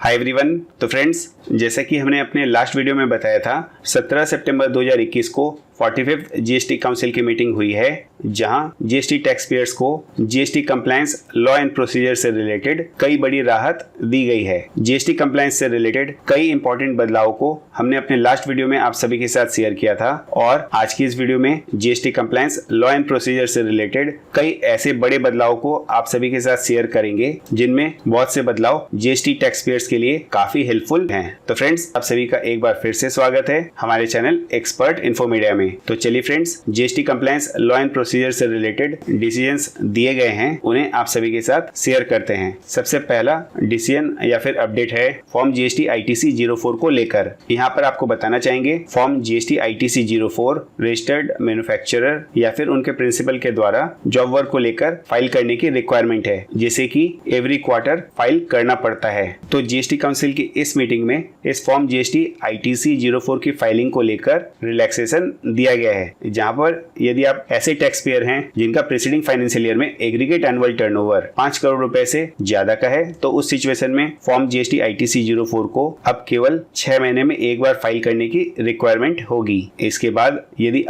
Hi everyone. तो friends, जैसा कि हमने अपने लास्ट वीडियो में बताया था, 17 सितंबर 2021 को 45th जीएसटी काउंसिल की मीटिंग हुई है, जहां जीएसटी टैक्स पेयर्स को GST compliance law and procedure से रिलेटेड कई बड़ी राहत दी गई है। जीएसटी कंप्लायंस से रिलेटेड कई इंपॉर्टेंट बदलावों को हमने अपने लास्ट वीडियो में आप सभी के साथ शेयर किया था, और आज की इस वीडियो में GST compliance law and procedure से रिलेटेड कई ऐसे बड़े बदलावों को आप सभी के साथ शेयर करेंगे, जिनमें बहुत से बदलाव जीएसटी टैक्स पेयर्स के लिए काफी हेल्पफुल हैं। तो फ्रेंड्स, आप सभी का एक बार फिर से स्वागत है हमारे चैनल एक्सपर्ट इन्फो मीडिया में। तो चलिए friends, GST compliance law and procedure से रिलेटेड डिसीजंस दिए गए हैं, उन्हें आप सभी के साथ शेयर करते हैं। सबसे पहला डिसीजन या फिर अपडेट है फॉर्म जीएसटी आईटीसी 04 को लेकर। यहाँ पर आपको बताना चाहेंगे, form GST ITC 04 registered manufacturer या फिर उनके प्रिंसिपल के द्वारा जॉब वर्क को लेकर फाइल करने की रिक्वायरमेंट है, जिसे कि एवरी क्वार्टर फाइल करना पड़ता है। तो जीएसटी काउंसिल की इस मीटिंग में इस फॉर्म जीएसटी आईटीसी 04 की फाइलिंग को लेकर रिलैक्सेशन दिया गया है, जहां पर यदि आप ऐसे टैक्स पेयर हैं जिनका प्रीसीडिंग फाइनेंशियल ईयर में एग्रीगेट एनुअल टर्नओवर 5 करोड़ रुपए से ज्यादा का है, तो उस सिचुएशन में फॉर्म जीएसटी आईटीसी 04 को अब केवल 6 महीने में एक बार फाइल करने की रिक्वायरमेंट होगी। इसके बाद यदि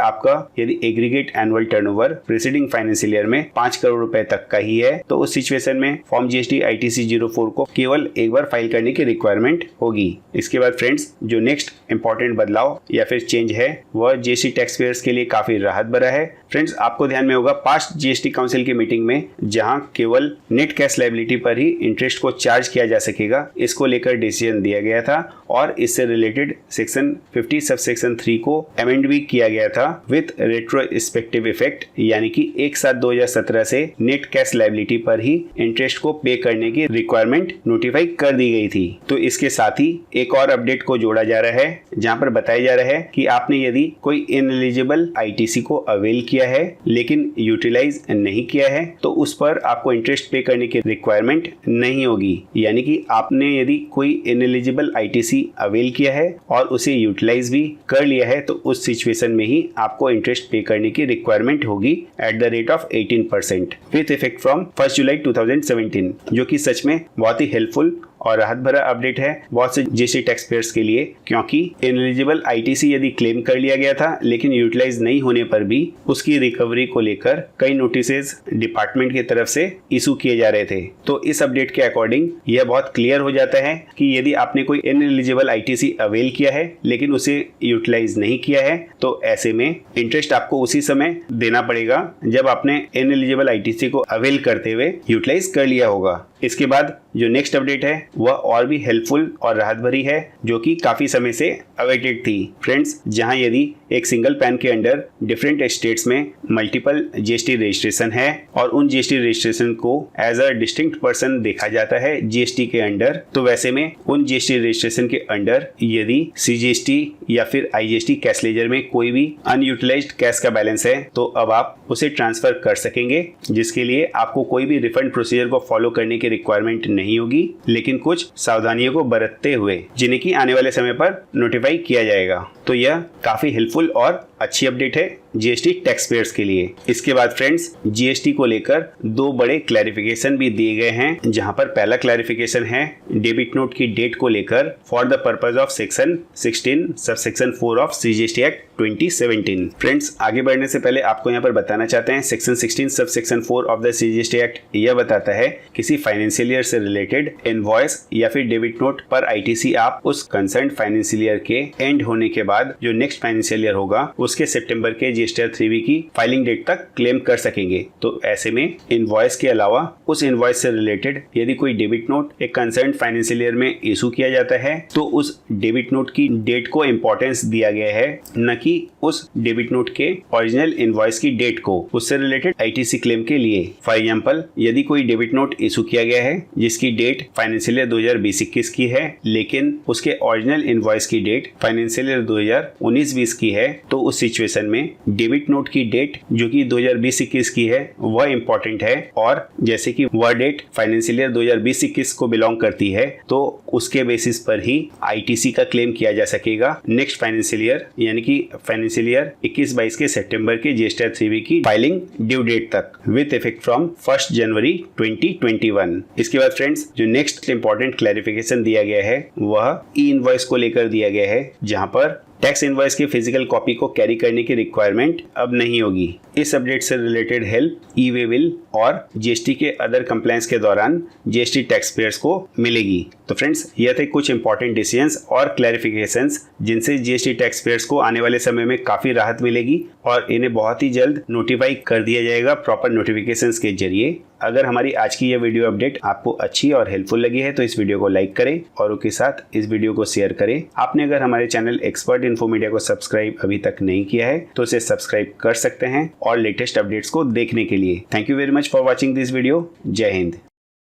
aggregate annual turnover preceding financial year में 5 करोड़ रुपए तक का ही है, तो उस सिचुएशन में फॉर्म जीएसटी आईटीसी 04 को केवल एक बार फाइल करने की रिक्वायरमेंट होगी। इसके बाद फ्रेंड्स, जो नेक्स्ट इंपॉर्टेंट बदलाव या फिर चेंज है वह जीएसटी टैक्स पेयर्स के लिए काफी राहत भरा है। फ्रेंड्स, आपको ध्यान में होगा, पास्ट जीएसटी काउंसिल की मीटिंग में जहां केवल नेट कैश लायबिलिटी पर ही इंटरेस्ट को चार्ज किया जा सकेगा, इसको लेकर डिसीजन दिया गया था, और इससे रिलेटेड सेक्शन 50 सब सेक्शन 3 को अमेंड भी किया गया था विथ रेट्रोस्पेक्टिव इफेक्ट, यानी कि 1/7/2017 से नेट कैश लायबिलिटी पर ही इंटरेस्ट को पे करने की रिक्वायरमेंट नोटिफाई कर दी गई थी। तो इसके साथ ही एक और अपडेट को जोड़ा जा रहा है, जहां पर बताया जा रहा है कि आपने यदि कोई इनएलिजिबल आईटीसी को अवेल किया है लेकिन यूटिलाइज नहीं किया है, तो उस पर आपको इंटरेस्ट पे करने की रिक्वायरमेंट नहीं होगी। यानी कि आपने यदि कोई इनएलिजिबल आईटीसी अवेल किया है और उसे यूटिलाइज भी कर लिया है, तो उस सिचुएशन में ही आपको इंटरेस्ट पे करने की रिक्वायरमेंट होगी at the rate of 18% with effect from 1 जुलाई 2017, जो कि सच में बहुत ही हेल्पफुल और राहत भरा अपडेट है बहुत से जीएसटी टैक्स पेयर्स के लिए, क्योंकि इनएलिजिबल आईटीसी यदि क्लेम कर लिया गया था लेकिन यूटिलाइज नहीं होने पर भी उसकी रिकवरी को लेकर कई नोटिसेस डिपार्टमेंट की तरफ से इशू किए जा रहे थे। तो इस अपडेट के अकॉर्डिंग यह बहुत क्लियर हो जाता है कि यदि आपने कोई इनएलिजिबल आईटीसी अवेल किया है लेकिन उसे यूटिलाइज नहीं किया है, तो ऐसे में इंटरेस्ट आपको उसी समय देना पड़ेगा जब आपने इनएलिजिबल आईटीसी को अवेल करते हुए यूटिलाइज कर लिया होगा। इसके बाद जो नेक्स्ट अपडेट है वह और भी हेल्पफुल और राहत भरी है, जो कि काफी समय से अवेटेड थी। फ्रेंड्स, जहां यदि एक सिंगल पैन के अंडर डिफरेंट स्टेट्स में मल्टीपल जीएसटी रजिस्ट्रेशन है और उन जीएसटी रजिस्ट्रेशन को एज अ डिस्टिंक्ट पर्सन देखा जाता है जीएसटी के अंडर, तो वैसे में उन जीएसटी रजिस्ट्रेशन के अंडर यदि सीजीएसटी या फिर आईजीएसटी कैश लेजर में कोई भी अनयूटिलाइज्ड कैश का बैलेंस है, तो अब आप उसे ट्रांसफर कर सकेंगे, जिसके लिए आपको कोई भी रिफंड प्रोसीजर को फॉलो करने की रिक्वायरमेंट नहीं होगी, लेकिन कुछ सावधानियों को बरतते हुए, जिन्हें की आने वाले समय पर नोटिफाई किया जाएगा। तो यह काफी हेल्पफुल और अच्छी अपडेट है जीएसटी टैक्स पेयर्स के लिए। इसके बाद फ्रेंड्स, जीएसटी को लेकर 2 बड़े क्लैरिफिकेशन भी दिए गए हैं, जहां पर पहला क्लैरिफिकेशन है डेबिट नोट की डेट को लेकर for the purpose of section 16 sub section 4 of CGST act 2017। Friends, आगे बढ़ने से पहले आपको यहाँ पर बताना चाहते हैं, section 16 sub section 4 of the CGST act यह बताता है किसी फाइनेंशियल ईयर से रिलेटेड इनवॉइस या फिर डेबिट नोट पर आईटीसी आप उस कंसर्न फाइनेंशियल ईयर के एंड होने के बाद जो नेक्स्ट फाइनेंशियल ईयर होगा उसके सितंबर के जीएसटीआर 3B की फाइलिंग डेट तक क्लेम कर सकेंगे। तो ऐसे में इनवॉइस के अलावा उस इनवॉइस से रिलेटेड यदि कोई डेबिट नोट एक कंसर्न फाइनेंशियल ईयर में इशू किया जाता है, तो उस डेबिट नोट की डेट को इंपॉर्टेंस दिया गया है, न कि उस डेबिट नोट के ओरिजिनल इनवॉइस की डेट को उससे रिलेटेड आईटीसी क्लेम के लिए। फॉर एग्जांपल, यदि कोई डेबिट नोट इशू किया गया है जिसकी डेट फाइनेंशियल ईयर 2020-21 की है, लेकिन उसके ओरिजिनल इनवॉइस की डेट फाइनेंशियल ईयर 2019-20 की है तो उस सिचुएशन में डेबिट नोट की डेट जो कि 2020-21 की है वह इंपॉर्टेंट है, और जैसे कि वह डेट फाइनेंशियल ईयर 2020-21 को बिलोंग करती है तो उसके बेसिस पर ही आईटीसी का क्लेम किया जा सकेगा नेक्स्ट फाइनेंशियल ईयर, यानी कि फाइनेंशियल ईयर 21-22 के सितंबर के जीएसटी 3B की फाइलिंग ड्यू डेट तक विथ इफेक्ट फ्रॉम 1 जनवरी 2021। इसके बाद फ्रेंड्स जो नेक्स्ट इंपॉर्टेंट क्लैरिफिकेशन दिया गया है वह ई इनवॉइस को लेकर दिया गया है, जहां पर टैक्स इनवॉइस की फिजिकल कॉपी को कैरी करने की रिक्वायरमेंट अब नहीं होगी। इस अपडेट से रिलेटेड हेल्प ई वे बिल और जीएसटी के अदर कंप्लायंस के दौरान जीएसटी टैक्स पेयर्स को मिलेगी। तो फ्रेंड्स ये थे कुछ इंपॉर्टेंट डिसीजंस और क्लैरिफिकेशंस जिनसे जीएसटी टैक्स पेयर्स को आने वाले समय में काफी राहत मिलेगी और इन्हें बहुत ही जल्द नोटिफाई कर दिया जाएगा प्रॉपर नोटिफिकेशंस के जरिए। अगर हमारी आज की यह वीडियो अपडेट आपको अच्छी और हेल्पफुल लगी है तो इस वीडियो को लाइक करें और उसके साथ इस वीडियो को शेयर करें। आपने अगर हमारे चैनल एक्सपर्ट इन्फो मीडिया को सब्सक्राइब अभी तक नहीं किया है तो इसे सब्सक्राइब कर सकते हैं और लेटेस्ट अपडेट्स को देखने के लिए। Thank you very much for watching this video. जय हिंद।